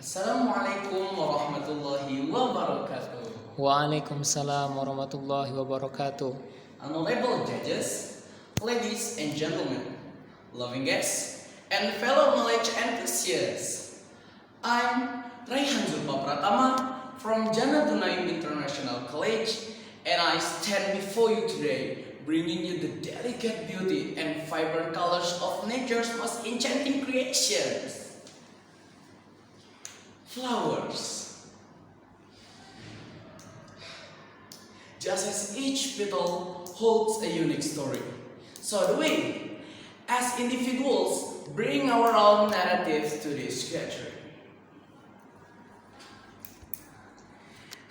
Assalamualaikum warahmatullahi wabarakatuh. Waalaikumsalam warahmatullahi wabarakatuh. Honorable judges, ladies and gentlemen, loving guests, and fellow knowledge enthusiasts. I'm Raihan Zulfa from Jannatun Naim International College, and I stand before you today, bringing you the delicate beauty and vibrant colors of nature's most enchanting creations. Flowers. Just as each petal holds a unique story, so do we, as individuals, bring our own narratives to this gathering.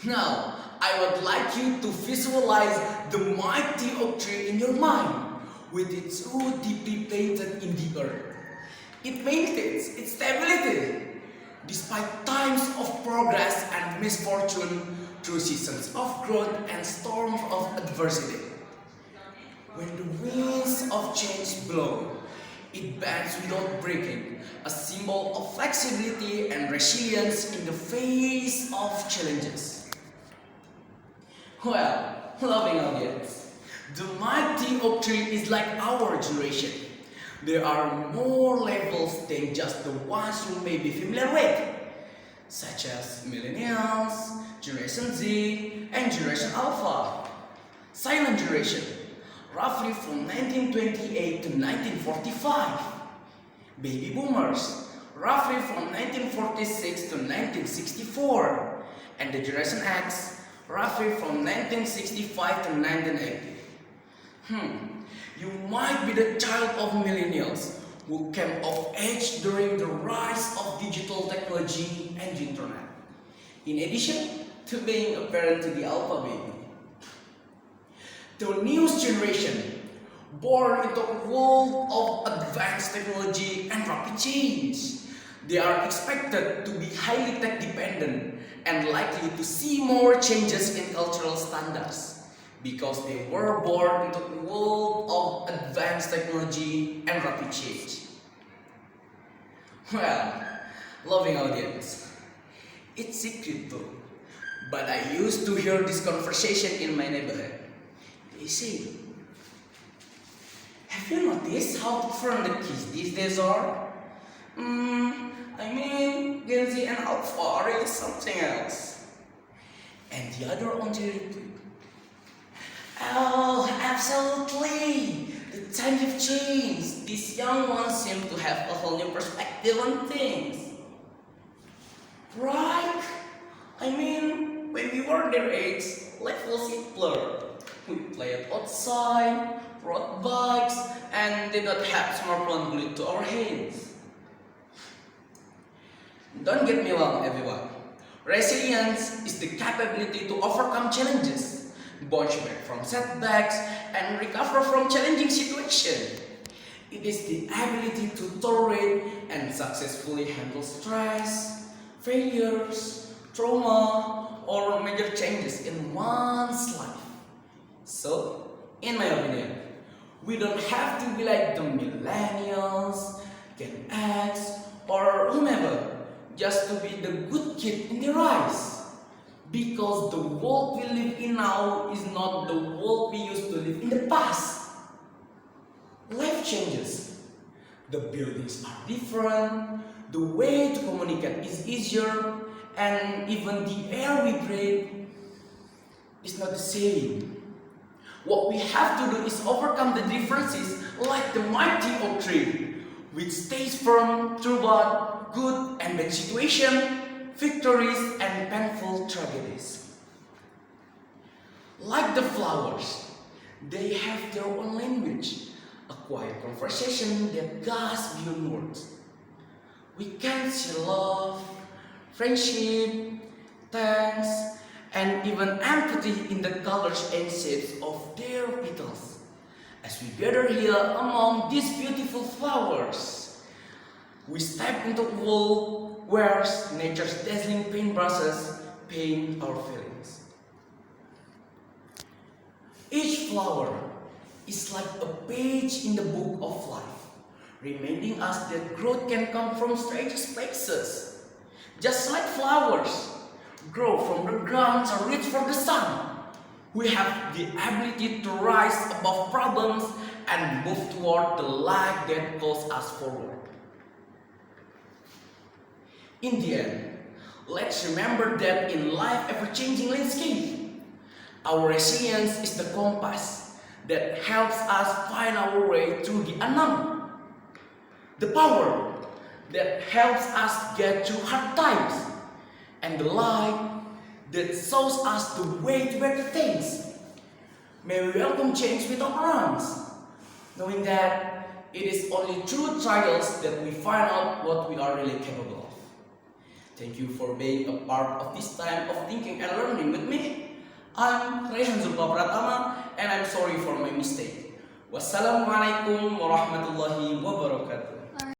Now, I would like you to visualize the mighty oak tree in your mind, with its root deeply planted in the earth. It maintains its stability despite times of progress and misfortune, through seasons of growth and storms of adversity. When the winds of change blow, it bends without breaking, a symbol of flexibility and resilience in the face of challenges. Well, loving audience, the mighty oak tree is like our generation. There are more levels than just the ones you may be familiar with, such as millennials, Generation Z, and Generation Alpha. Silent generation, roughly from 1928 to 1945. Baby boomers, roughly from 1946 to 1964. And the Generation X, roughly from 1965 to 1980. You might be the child of millennials who came of age during the rise of digital technology and the internet, in addition to being a parent to the alpha baby. The newest generation, born into a world of advanced technology and rapid change, they are expected to be highly tech dependent and likely to see more changes in cultural standards, because they were born into a world of advanced technology and rapid change. Well, loving audience, it's secret though, but I used to hear this conversation in my neighborhood. They say, have you noticed how different the kids these days are? Gen Z and Alpha are really something else. And the other on the retweet, oh, absolutely! The times have changed. These young ones seem to have a whole new perspective on things. Right? When we were their age, life was simpler. We played outside, rode bikes, and did not have smartphone glued to our heads. Don't get me wrong, everyone. Resilience is the capability to overcome challenges, bounce back from setbacks, and recover from challenging situations. It is the ability to tolerate and successfully handle stress, failures, trauma, or major changes in one's life. So, in my opinion, we don't have to be like the millennials, Gen X, or whomever, just to be the good kid in their eyes. Because the world we live in now is not the world we used to live in the past. Life changes. The buildings are different, the way to communicate is easier, and even the air we breathe is not the same. What we have to do is overcome the differences like the mighty oak tree, which stays firm through both good and bad situations, victories and painful tragedies. Like the flowers, they have their own language, a quiet conversation that goes beyond words. We can see love, friendship, thanks, and even empathy in the colors and shapes of their petals, as we gather here among these beautiful flowers. We step into a world where nature's dazzling paintbrushes paint our feelings. Each flower is like a page in the book of life, reminding us that growth can come from strangest places. Just like flowers grow from the ground and reach for the sun, we have the ability to rise above problems and move toward the life that calls us forward. In the end, let's remember that in life's ever-changing landscape, our resilience is the compass that helps us find our way through the unknown. The power that helps us get through hard times, and the light that shows us the way to better things. May we welcome change with open arms, knowing that it is only through trials that we find out what we are really capable of. Thank you for being a part of this time of thinking and learning with me. I'm Raihan Zulfa, and I'm sorry for my mistake. Wassalamualaikum warahmatullahi wabarakatuh.